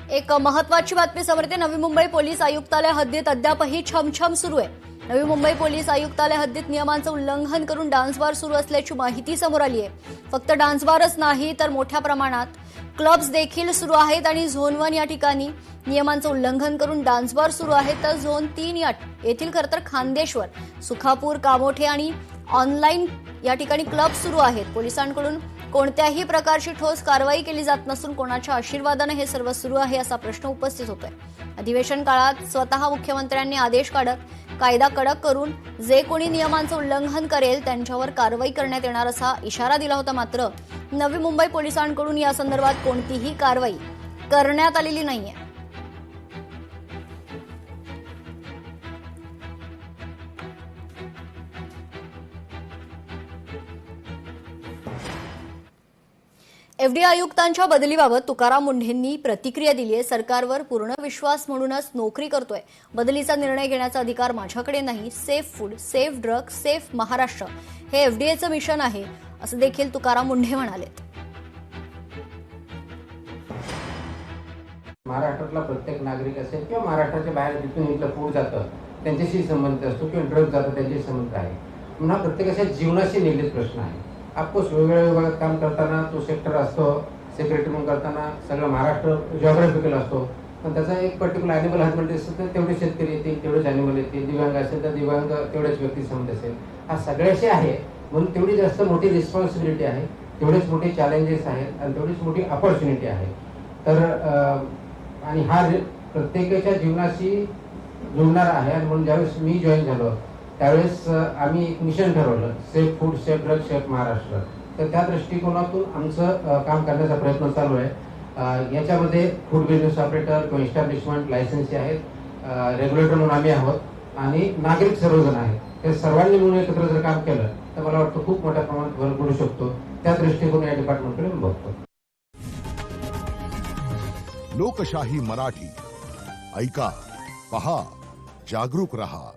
एक महत्वाची बातमी समोर येते। नवी मुंबई पोलीस आयुक्तालय हद्दीत अद्यापही छमछम सुरू आहे। नवी मुंबई पोलीस आयुक्तालय हद्दीत नियमांचं उल्लंघन करून डान्स बार सुरू असल्याची माहिती समोर आली आहे। फक्त डान्स बारच नाही तर मोठ्या प्रमाणात क्लब्स देखील सुरू आहेत आणि झोन 1 या ठिकाणी नियमांचं उल्लंघन करून डान्स बार सुरू आहेत, तर झोन 3 येथील खरतर खांदेश्वर, सुखापूर, कामोठे आणि ऑनलाईन या ठिकाणी क्लब सुरू आहेत। पोलिसांकडून कोणत्याही प्रकारची ठोस कारवाई केली जात नसून कोणाच्या आशीर्वादाने हे सर्व सुरू आहे असा प्रश्न उपस्थित होतोय। अधिवेशन काळात स्वतः मुख्यमंत्र्यांनी आदेश काढत कायदा कडक करून जे कोणी नियमांचं उल्लंघन करेल त्यांच्यावर कारवाई करण्यात येणार असा इशारा दिला होता। मात्र नवी मुंबई पोलिसांकडून या संदर्भात कोणतीही कारवाई करण्यात आलेली नाहीये। एफडीए आयुक्तांच्या बदलीबाबत तुकाराम मुंढेंनी प्रतिक्रिया दिली आहे। सरकारवर पूर्ण विश्वास म्हणूनच नोकरी करतोय। बदलीचा निर्णय घेण्याचा अधिकार माझ्याकडे नाही। Safe food, safe drug, safe Maharashtra हे एफडीएचं मिशन आहे असं देखील तुकाराम मुंढे म्हणाले। महाराष्ट्रातला प्रत्येक नागरिक असेल किंवा महाराष्ट्राच्या बाहेर जिथून इथलं फूड जातं त्यांच्याशी संबंधित असतो किंवा ड्रग जातं त्यांच्याशी संबंधित आहे। म्हणून हा प्रत्येकाच्या जीवनाशी निगडीत प्रश्न आहे। आपको वेगवेगळ्या विभागात काम करताना तो सेक्टर असतो, सेक्रेटरी म्हणून करताना सगळं महाराष्ट्र जिओग्राफिकल असतो, पण त्याचा एक पर्टिक्युलर ॲनिमल हजबंड्री असेल तर तेवढे शेतकरी येतील, तेवढेच ॲनिमल येतील, दिव्यांग असेल तर दिव्यांग तेवढेच व्यक्ती संबंध असेल, हा सगळ्याशी आहे। म्हणून तेवढी जास्त मोठी रिस्पॉन्सिबिलिटी आहे, तेवढेच मोठे चॅलेंजेस आहेत आणि तेवढीच मोठी अपॉर्च्युनिटी आहे। तर आणि हा प्रत्येकाच्या जीवनाशी जुळणारा आहे। आणि म्हणून ज्यावेळेस मी जॉईन झालो त्यावेळेस आम्ही एक मिशन ठरवलं, safe food, safe drug, safe Maharashtra. तर त्या दृष्टिकोनातून आमचं काम करण्याचा प्रयत्न चालू आहे। याच्यामध्ये फूड बिझनेस ऑपरेटर किंवा इस्टॅब्लिशमेंट लायसन्सी आहेत, रेग्युलेटर म्हणून आम्ही आहोत आणि नागरिक सर्वजण आहेत। हे सर्वांनी मिळून एकत्र जर काम केलं तर मला वाटतं खूप मोठ्या प्रमाणात भर पडू शकतो। त्या दृष्टिकोन या डिपार्टमेंटकडे मी बघतो। लोकशाही मराठी ऐका, पहा, जागरूक रहा।